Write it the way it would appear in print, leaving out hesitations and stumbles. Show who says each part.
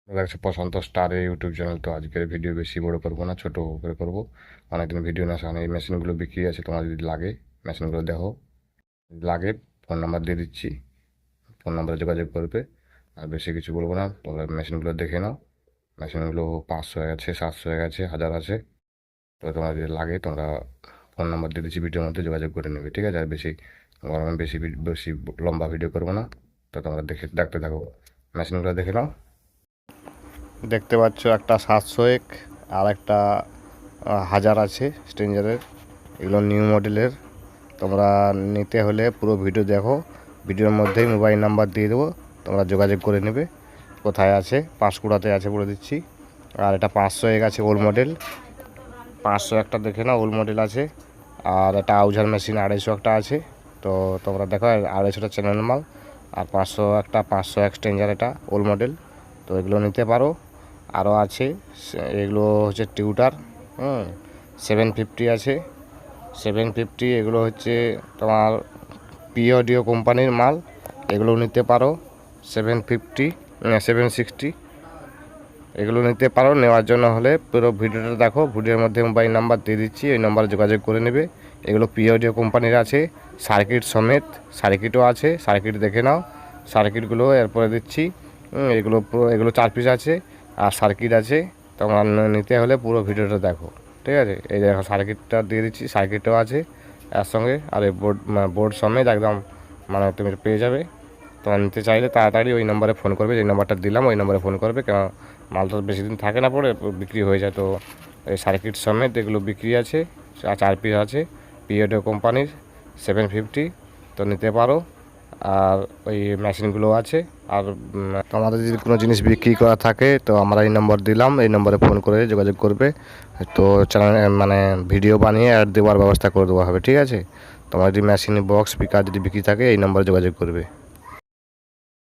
Speaker 1: দেখছি প্রশান্ত স্টারের YouTube channel. তো আজকের ভিডিও বেশি বড় করবো না, ছোটো করে করবো। অনেকদিন ভিডিও না সামনে এই মেশিনগুলো বিক্রি আছে, তোমার যদি লাগে মেশিনগুলো দেখো, লাগে ফোন নাম্বার দিয়ে দিচ্ছি, ফোন নাম্বারে যোগাযোগ করবে। আর বেশি কিছু বলবো না, তোমরা মেশিনগুলো দেখে নাও। মেশিনগুলো 500 আছে, 700 আছে, 1000 আছে। তো তোমার যদি লাগে তোমরা ফোন নাম্বার দিয়ে দিচ্ছি, ভিডিওর মধ্যে যোগাযোগ করে নেবে, ঠিক আছে? আর বেশি গরমে বেশি বেশি লম্বা ভিডিও করবো না। তো তোমরা দেখতে থাকো, মেশিনগুলো দেখে নাও। দেখতে পাচ্ছ একটা 701 আর একটা 1000 আছে স্ট্রেঞ্জারের। এগুলো নিউ মডেলের। তোমরা নিতে হলে পুরো ভিডিও দেখো, ভিডিওর মধ্যেই মোবাইল নাম্বার দিয়ে দেবো, তোমরা যোগাযোগ করে নেবে। কোথায় আছে? পাঁশকুড়াতে আছে বলে দিচ্ছি। আর এটা 501 আছে ওল্ড মডেল, 500 একটা দেখে না ওল্ড মডেল আছে। আর একটা আউজার মেশিন 250 একটা আছে। তো তোমরা দেখো 250টা চ্যানেল মাল। আর 501 স্ট্রেঞ্জার, এটা ওল্ড মডেল। তো এগুলো নিতে পারো। আরও আছে, এগুলো হচ্ছে টিউটার 750 আছে, 750। এগুলো হচ্ছে তোমার পিওডিও কোম্পানির মাল, এগুলো নিতে পারো। 750 760 এগুলো নিতে পারো। নেওয়ার জন্য হলে পুরো ভিডিওটা দেখো, ভিডিওর মধ্যে মোবাইল নাম্বার দিয়ে দিচ্ছি, ওই নাম্বারে যোগাযোগ করে নেবে। এগুলো পিওডিও কোম্পানির আছে, সার্কিট সমেত, সার্কিটও আছে, সার্কিট দেখে নাও। সার্কিটগুলো এরপরে দিচ্ছি। এগুলো 4 পিস আছে আর সার্কিট আছে। তোমার নিতে হলে পুরো ভিডিওটা দেখো, ঠিক আছে? এই দেখো সার্কিটটা দিয়ে দিচ্ছি, সার্কিটও আছে এর সঙ্গে। আর এই বোর্ড সমেত একদম তুমি পেয়ে যাবে। তোমার নিতে চাইলে তাড়াতাড়ি ওই নম্বরে ফোন করবে, যে নাম্বারটা দিলাম ওই নম্বরে ফোন করবে। কেন মাল তো বেশি দিন থাকে না, পরে বিক্রি হয়ে যায়। তো এই সার্কিট সমেত এগুলো বিক্রি আছে, 4 পিস আছে, পিওডিও কোম্পানির 750। তো নিতে পারো। আর ওই মেশিনগুলো আছে। আর তোমাদের যদি কোনো জিনিস বিক্রি করা থাকে তো আমরা এই নম্বর দিলাম, এই নম্বরে ফোন করে যোগাযোগ করবে। তো চ্যানেল ভিডিও বানিয়ে অ্যাড দেওয়ার ব্যবস্থা করে দেওয়া হবে, ঠিক আছে? তোমার যদি মেশিন বক্স স্পিকার যদি বিক্রি থাকে এই নম্বরে যোগাযোগ করবে।